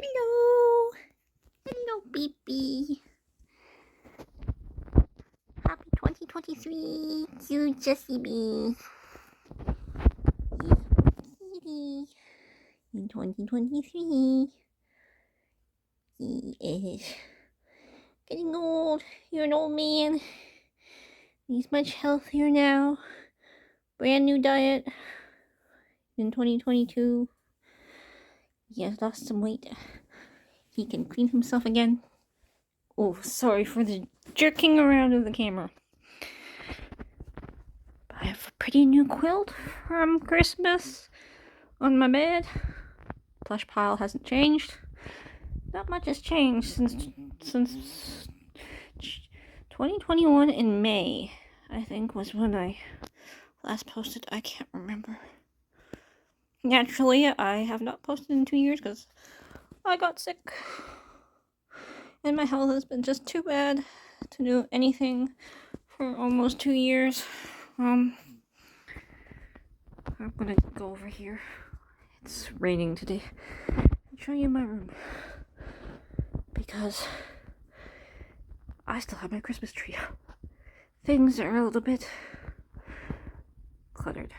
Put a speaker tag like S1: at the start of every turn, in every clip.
S1: Hello. Hello, baby. Happy 2023 to Jessie B. Kitty. In 2023, he is getting old. You're an old man. He's much healthier now. Brand new diet in 2022. He has lost some weight. He can clean himself again. Oh, sorry for the jerking around of the camera. I have a pretty new quilt from Christmas on my bed. Plush pile hasn't changed. Not much has changed since 2021 in May, I think, was when I last posted. I can't remember. Naturally, I have not posted in 2 years because I got sick. And my health has been just too bad to do anything for almost 2 years. I'm gonna go over here. It's raining today. I'll show you my room. Because I still have my Christmas tree. Things are a little bit cluttered.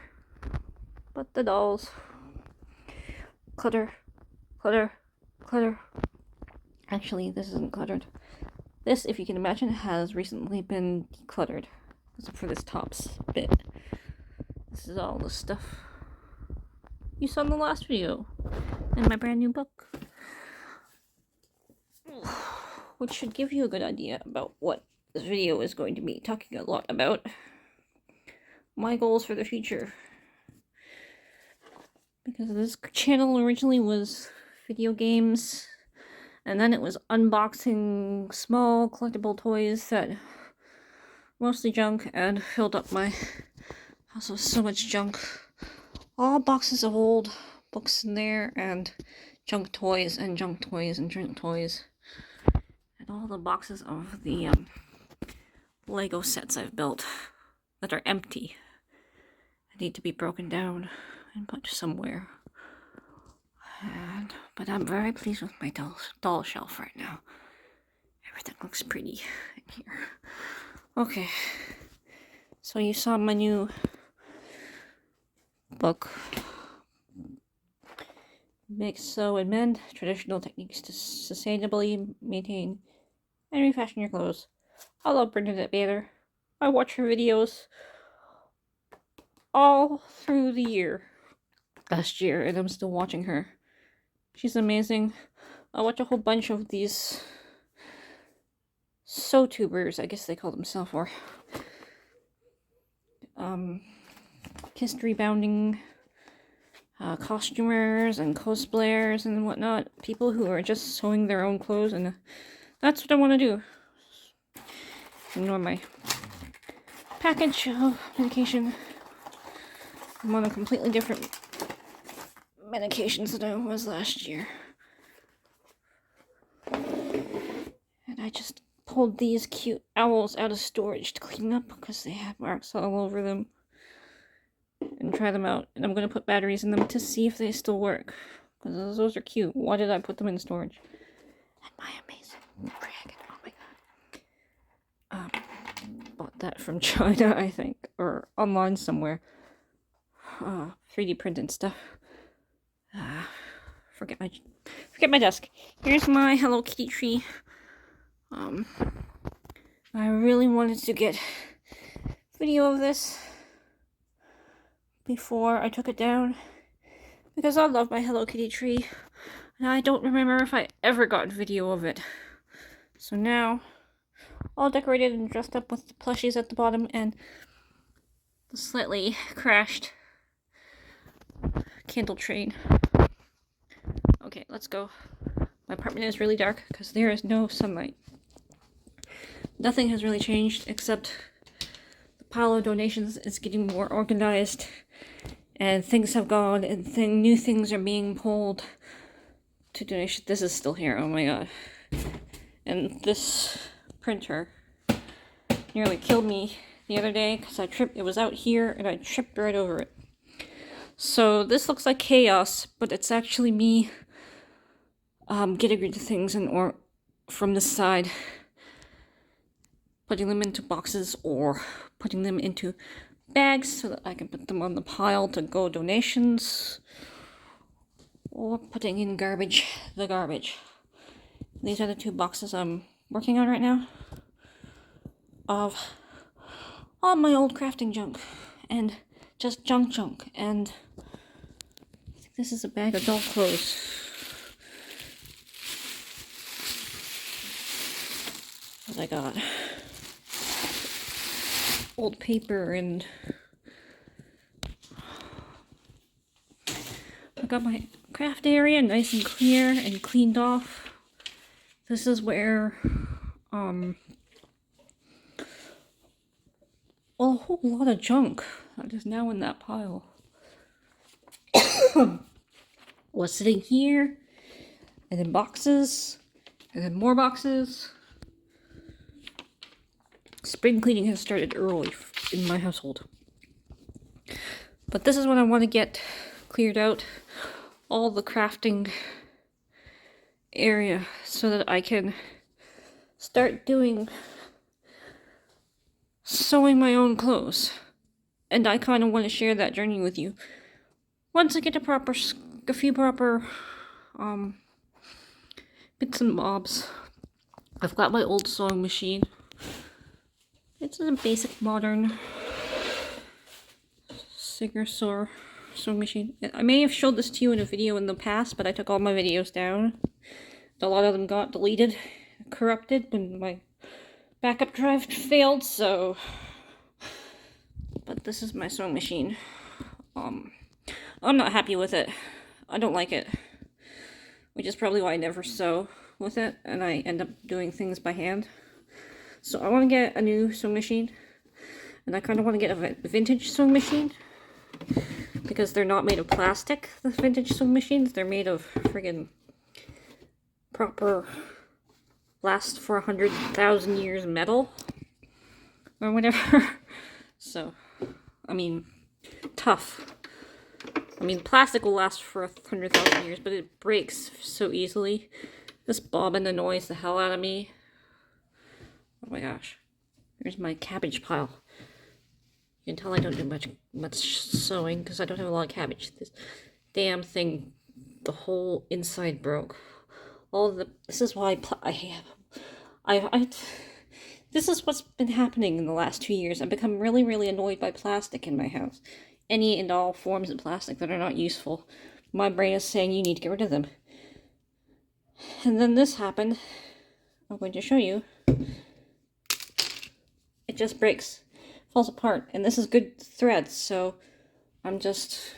S1: But the dolls. Clutter. Actually, this isn't cluttered. This, if you can imagine, has recently been decluttered. Except for this tops bit. This is all the stuff you saw in the last video. And my brand new book. Which should give you a good idea about what this video is going to be talking a lot about. My goals for the future. Because this channel originally was video games, and then it was unboxing small collectible toys that mostly junk, and filled up my house with so much junk. All boxes of old books in there, and junk toys, and junk toys, and junk toys. And all the boxes of the Lego sets I've built that are empty. They need to be broken down and put somewhere. But I'm very pleased with my doll shelf right now. Everything looks pretty in here. Okay. So you saw my new book. Mix, sew, and mend. Traditional techniques to sustainably maintain and refashion your clothes. I love Bernadette Bader. I watch her videos all through the year. Last year, and I'm still watching her. She's amazing. I watch a whole bunch of these sew-tubers, I guess they call themselves, or history-bounding costumers and cosplayers and whatnot. People who are just sewing their own clothes, and that's what I want to do. Ignore my package of medication. I'm on a completely different medications than I was last year. And I just pulled these cute owls out of storage to clean up because they had marks all over them. And try them out. And I'm going to put batteries in them to see if they still work. Because those are cute. Why did I put them in storage? And my amazing dragon. Oh my god. Bought that from China, I think. Or online somewhere. 3D printed stuff. Forget my desk. Here's my Hello Kitty tree. I really wanted to get video of this before I took it down, because I love my Hello Kitty tree, and I don't remember if I ever got video of it. So now, all decorated and dressed up with the plushies at the bottom and the slightly crashed candle train. Okay, let's go. My apartment is really dark because there is no sunlight. Nothing has really changed except the pile of donations is getting more organized, and things have gone, and new things are being pulled to donation. This is still here, oh my god. And this printer nearly killed me the other day because it was out here and I tripped right over it. So this looks like chaos, but it's actually me getting rid of things and or from the side, putting them into boxes or putting them into bags so that I can put them on the pile to go donations, or putting in the garbage. These are the 2 boxes I'm working on right now of all my old crafting junk and just junk. And I think this is a bag of doll clothes. What I got. Old paper, and I got my craft area nice and clear and cleaned off. This is where a whole lot of junk that is now in that pile was sitting here, and then boxes, and then more boxes. Spring cleaning has started early in my household. But this is what I want to get cleared out, all the crafting area, so that I can start doing sewing my own clothes. And I kind of want to share that journey with you. Once I get a few proper bits and bobs. I've got my old sewing machine. It's a basic modern Singer sewing machine. I may have showed this to you in a video in the past, but I took all my videos down. A lot of them got deleted, corrupted, and my backup drive failed, so... But this is my sewing machine. I'm not happy with it. I don't like it. Which is probably why I never sew with it, and I end up doing things by hand. So I want to get a new sewing machine. And I kind of want to get a vintage sewing machine. Because they're not made of plastic, the vintage sewing machines. They're made of friggin' proper last for 100,000 years metal. Or whatever. So, I mean, tough. I mean, plastic will last for 100,000 years, but it breaks so easily. This bobbin annoys the hell out of me. Oh my gosh. Here's my cabbage pile. You can tell I don't do much sewing because I don't have a lot of cabbage. This damn thing, the whole inside broke. This is why this is what's been happening in the last 2 years. I've become really, really annoyed by plastic in my house. Any and all forms of plastic that are not useful. My brain is saying you need to get rid of them. And then this happened. I'm going to show you. It just breaks. Falls apart. And this is good thread, so I'm just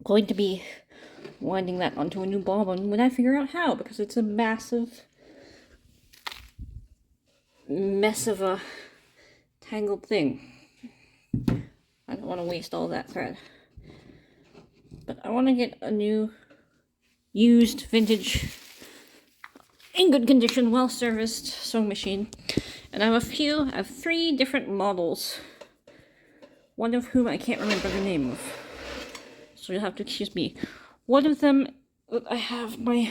S1: going to be winding that onto a new bobbin when I figure out how, because it's a massive mess of a tangled thing. I don't want to waste all that thread. But I want to get a new, used, vintage, in good condition, well-serviced sewing machine. And I have 3 different models. One of whom I can't remember the name of. So you'll have to excuse me. One of them that I have my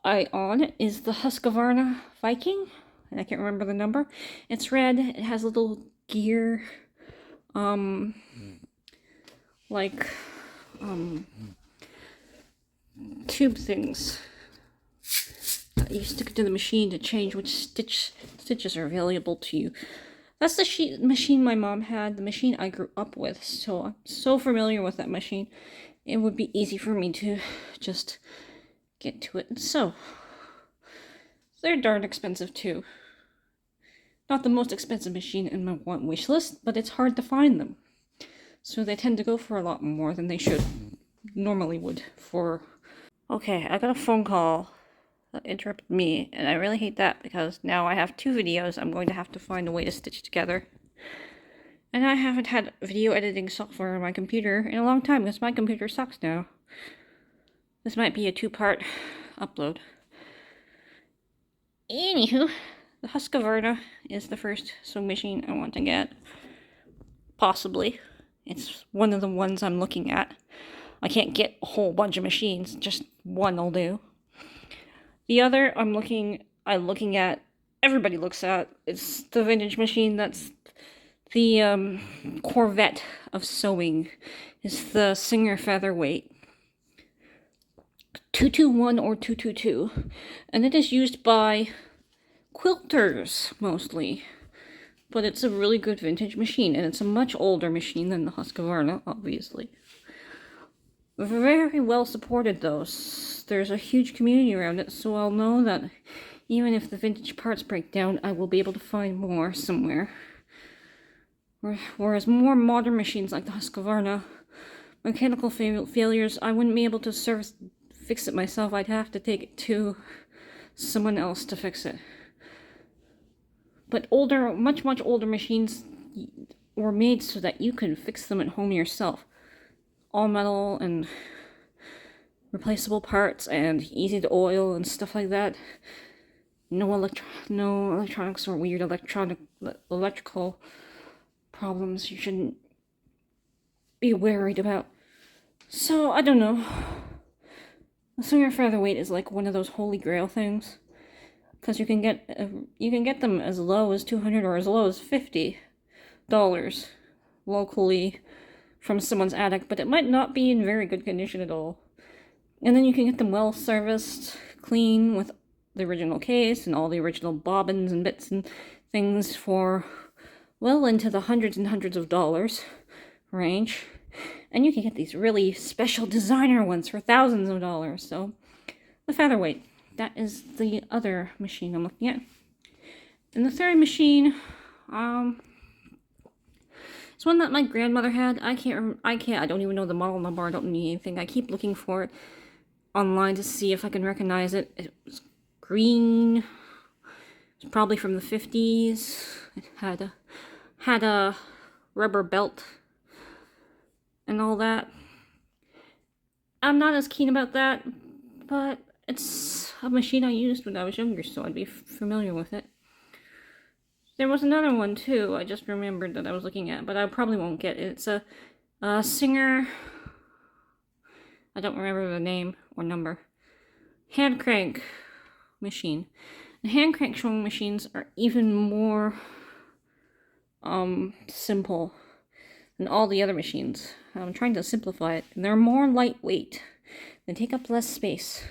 S1: eye on is the Husqvarna Viking. And I can't remember the number. It's red. It has little gear, tube things that you stick to the machine to change which stitches are available to you. That's the machine my mom had, the machine I grew up with, so I'm so familiar with that machine. It would be easy for me to just get to it and sew. They're darn expensive too. Not the most expensive machine in my wish list, but it's hard to find them. So they tend to go for a lot more than they should normally would for... Okay, I got a phone call that interrupted me, and I really hate that because now I have 2 videos I'm going to have to find a way to stitch together. And I haven't had video editing software on my computer in a long time because my computer sucks now. This might be a 2-part upload. Anywho, the Husqvarna is the first sewing machine I want to get. Possibly. It's one of the ones I'm looking at. I can't get a whole bunch of machines, just one will do. The other I'm looking at, everybody looks at, it's the vintage machine that's the Corvette of sewing. It's the Singer Featherweight 221 or 222, and it is used by quilters mostly. But it's a really good vintage machine, and it's a much older machine than the Husqvarna, obviously. Very well supported, though. There's a huge community around it, so I'll know that even if the vintage parts break down, I will be able to find more somewhere. Whereas more modern machines like the Husqvarna, mechanical failures, I wouldn't be able to fix it myself. I'd have to take it to someone else to fix it. But much older machines were made so that you could fix them at home yourself. All metal and replaceable parts and easy to oil and stuff like that. No electronics or weird electrical problems you shouldn't be worried about. So, I don't know. The Singer Featherweight is like one of those holy grail things. Because you can get them as low as $200 or as low as $50 locally from someone's attic, but it might not be in very good condition at all. And then you can get them well serviced, clean, with the original case and all the original bobbins and bits and things for well into the hundreds and hundreds of dollars range. And you can get these really special designer ones for thousands of dollars. So, the Featherweight, that is the other machine I'm looking at. And the third machine, it's one that my grandmother had. I don't even know the model number. I don't need anything. I keep looking for it online to see if I can recognize it. It was green. It's probably from the 50s. It had a rubber belt and all that. I'm not as keen about that, but it's a machine I used when I was younger, so I'd be familiar with it. There was another one too, I just remembered that I was looking at, but I probably won't get it. It's a Singer, I don't remember the name or number, hand crank machine. The hand crank sewing machines are even more simple than all the other machines. I'm trying to simplify it. They're more lightweight. They take up less space.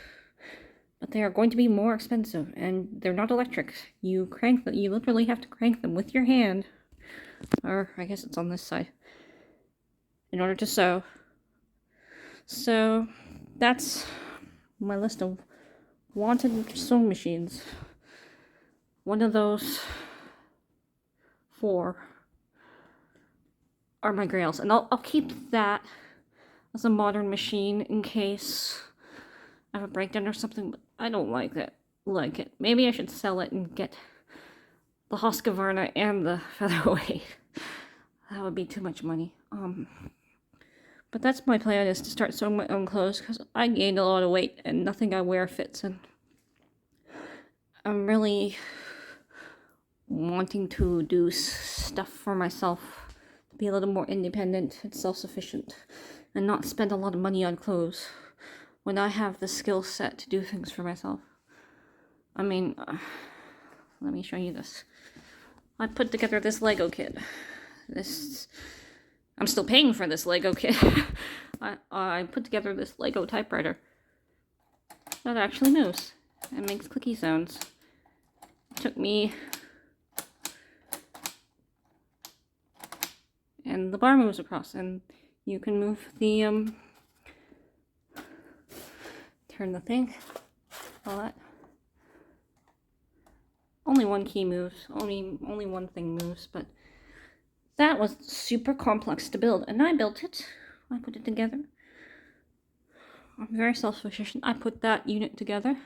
S1: But they are going to be more expensive, and they're not electric. You literally have to crank them with your hand, or I guess it's on this side, in order to sew. So, that's my list of wanted sewing machines. One of those 4 are my grails, and I'll keep that as a modern machine in case I have a breakdown or something, but I don't like it. Maybe I should sell it and get the Husqvarna and the Featherweight. That would be too much money. But that's my plan, is to start sewing my own clothes, because I gained a lot of weight and nothing I wear fits, and I'm really wanting to do stuff for myself, to be a little more independent and self-sufficient, and not spend a lot of money on clothes when I have the skill set to do things for myself. I mean, let me show you this. I put together this Lego kit. I'm still paying for this Lego kit. I put together this Lego typewriter that actually moves and makes clicky sounds. It took me, and the bar moves across, and you can move the turn the thing, all that. Only one key moves, only one thing moves, but that was super complex to build, and I built it. I put it together. I'm very self-sufficient. I put that unit together.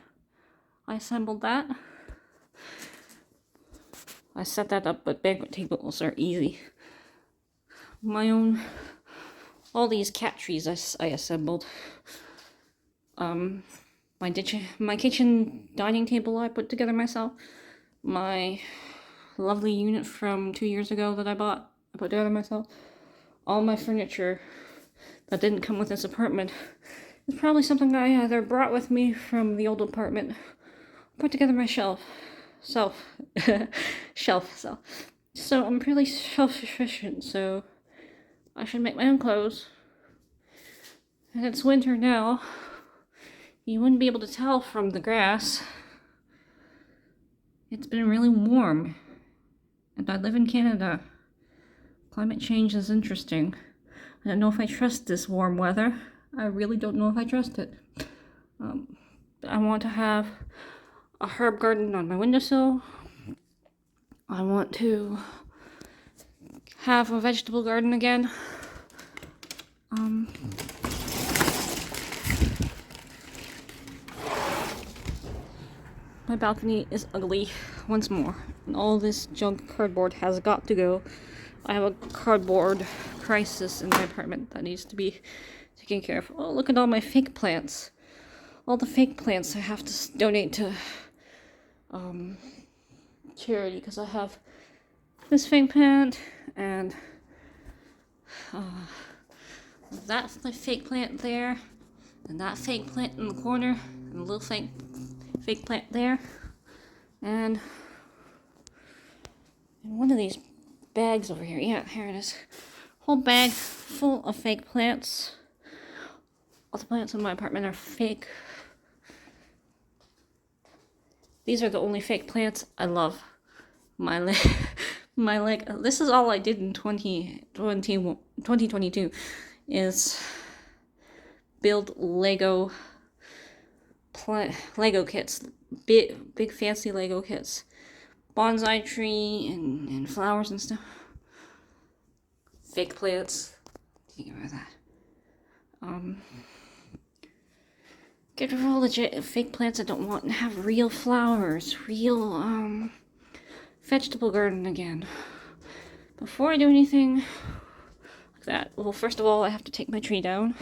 S1: I assembled that. I set that up, but banquet tables are easy. All these cat trees I assembled. My kitchen dining table I put together myself. My lovely unit from 2 years ago that I bought, I put together myself. all my furniture that didn't come with this apartment is probably something I either brought with me from the old apartment, put together my shelf. So I'm pretty self-sufficient, so I should make my own clothes. And it's winter now. You wouldn't be able to tell from the grass. It's been really warm. And I live in Canada. Climate change is interesting. I don't know if I trust this warm weather. I really don't know if I trust it. I want to have a herb garden on my windowsill. I want to have a vegetable garden again. My balcony is ugly once more, and all this junk cardboard has got to go. I have a cardboard crisis in my apartment that needs to be taken care of. Oh, look at all my fake plants. All the fake plants I have to donate to charity, because I have this fake plant and that's the fake plant there, and that fake plant in the corner, and a little fake plant there, and one of these bags over here. Yeah, here it is. Whole bag full of fake plants. All the plants in my apartment are fake. These are the only fake plants I love. My leg. This is all I did in 2022 is build Lego kits, big fancy Lego kits, bonsai tree and flowers and stuff. Fake plants. Think about that. Get rid of all the fake plants I don't want and have real flowers, real vegetable garden again. Before I do anything like that, well, first of all, I have to take my tree down.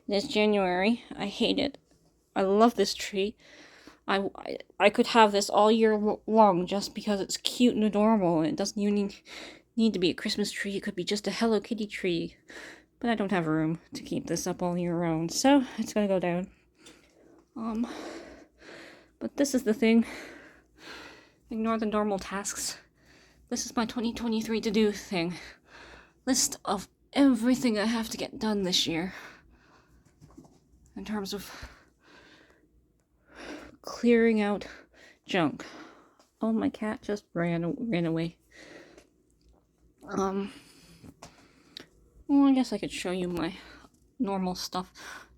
S1: It is January. I hate it. I love this tree. I could have this all year long just because it's cute and adorable, and it doesn't even need to be a Christmas tree. It could be just a Hello Kitty tree. But I don't have room to keep this up all year round, so it's gonna go down. But this is the thing. Ignore the normal tasks. This is my 2023 to-do thing. List of everything I have to get done this year. In terms of clearing out junk. Oh, my cat just ran away. Well, I guess I could show you my normal stuff,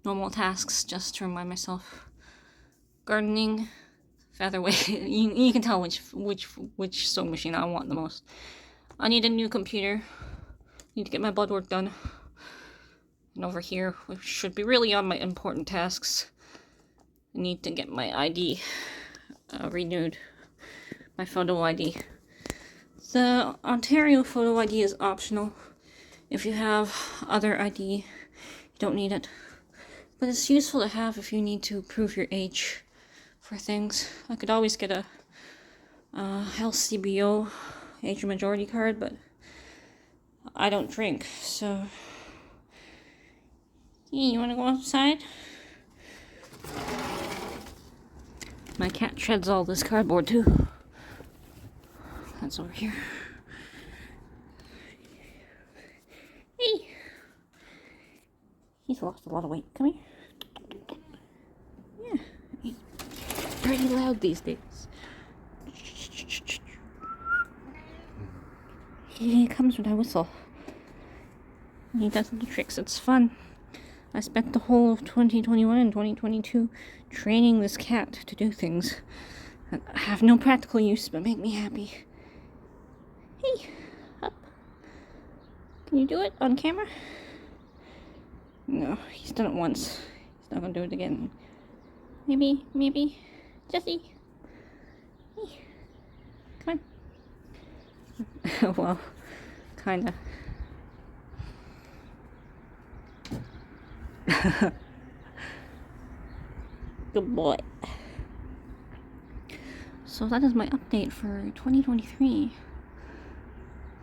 S1: normal tasks, just to remind myself. Gardening, featherweight. you can tell which sewing machine I want the most. I need a new computer. Need to get my blood work done. And over here, which should be really on my important tasks, I need to get my ID renewed. My photo ID. The Ontario photo ID is optional. If you have other ID, you don't need it. But it's useful to have if you need to prove your age for things. I could always get a LCBO, age majority card, but I don't drink, so... Hey, you wanna go outside? My cat shreds all this cardboard, too. That's over here. Hey! He's lost a lot of weight. Come here. Yeah. He's pretty loud these days. He comes when I whistle. He does the tricks. It's fun. I spent the whole of 2021 and 2022 training this cat to do things that have no practical use but make me happy. Hey, up. Can you do it on camera? No, he's done it once. He's not gonna do it again. Maybe. Jessie. Hey. Come on. Well, kinda. Good boy. So that is my update for 2023,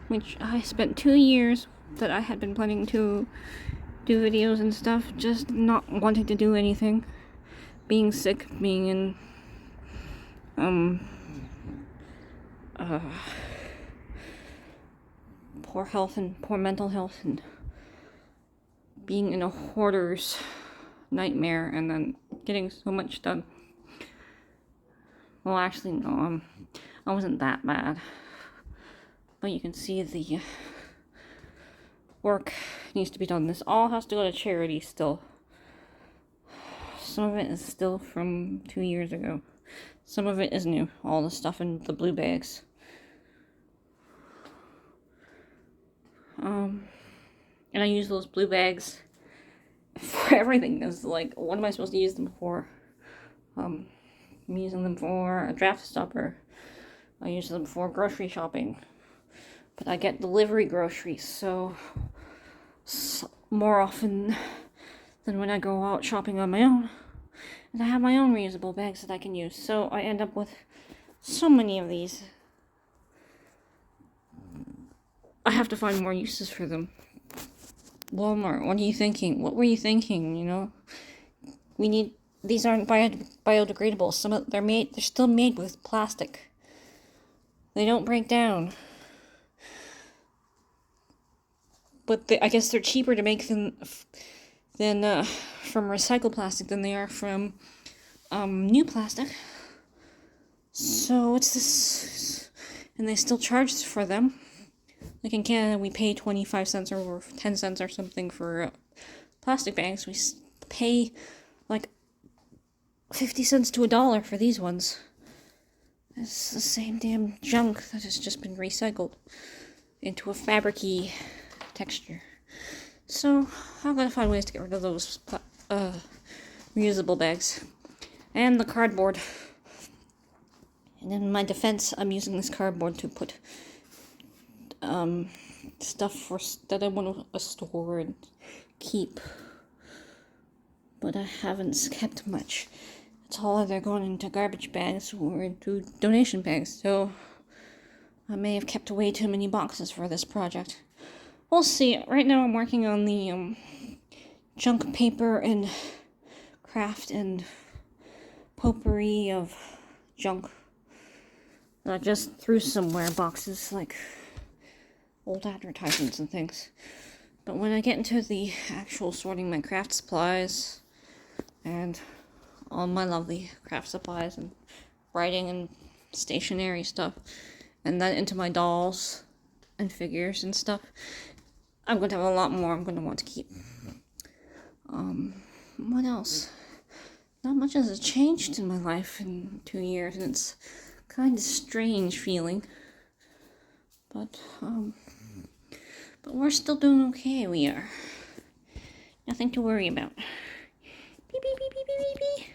S1: which I spent 2 years that I had been planning to do videos and stuff, just not wanting to do anything. Being sick, being in, poor health and poor mental health, and being in a hoarder's nightmare, and then getting so much done. Well, actually, no, I wasn't that bad. But you can see the work needs to be done. This all has to go to charity still. Some of it is still from 2 years ago. Some of it is new. All the stuff in the blue bags. And I use those blue bags for everything. Because, like, what am I supposed to use them for? I'm using them for a draft stopper. I use them for grocery shopping. But I get delivery groceries, so more often than when I go out shopping on my own. And I have my own reusable bags that I can use, so I end up with so many of these. I have to find more uses for them. Walmart, what are you thinking? What were you thinking, you know? These aren't biodegradable. They're still made with plastic. They don't break down. But I guess they're cheaper to make than from recycled plastic than they are from new plastic. So what's this? And they still charge for them. Like in Canada, we pay 25 cents or 10 cents or something for plastic bags. We pay like 50 cents to $1 for these ones. It's the same damn junk that has just been recycled into a fabric-y texture. So I'm gonna find ways to get rid of those reusable bags and the cardboard. And in my defense, I'm using this cardboard to put stuff that I want to store and keep, but I haven't kept much. It's all either going into garbage bags or into donation bags, so I may have kept way too many boxes for this project. We'll see. Right now I'm working on the junk paper and craft and potpourri of junk that I just threw somewhere, boxes like old advertisements and things. But when I get into the actual sorting my craft supplies and all my lovely craft supplies and writing and stationery stuff, and then into my dolls and figures and stuff, I'm going to have a lot more I'm going to want to keep. What else? Not much has changed in my life in 2 years, and it's kind of strange feeling. But we're still doing okay, we are. Nothing to worry about. Beep, beep, beep, beep, beep, beep.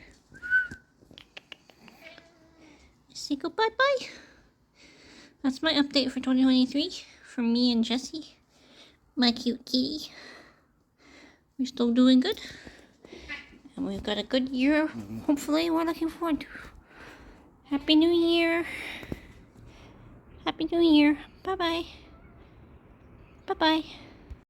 S1: Say goodbye, bye. That's my update for 2023 from me and Jessie, my cute kitty. We're still doing good. And we've got a good year, hopefully, we're looking forward to. Happy New Year. Happy New Year. Bye-bye. Bye-bye.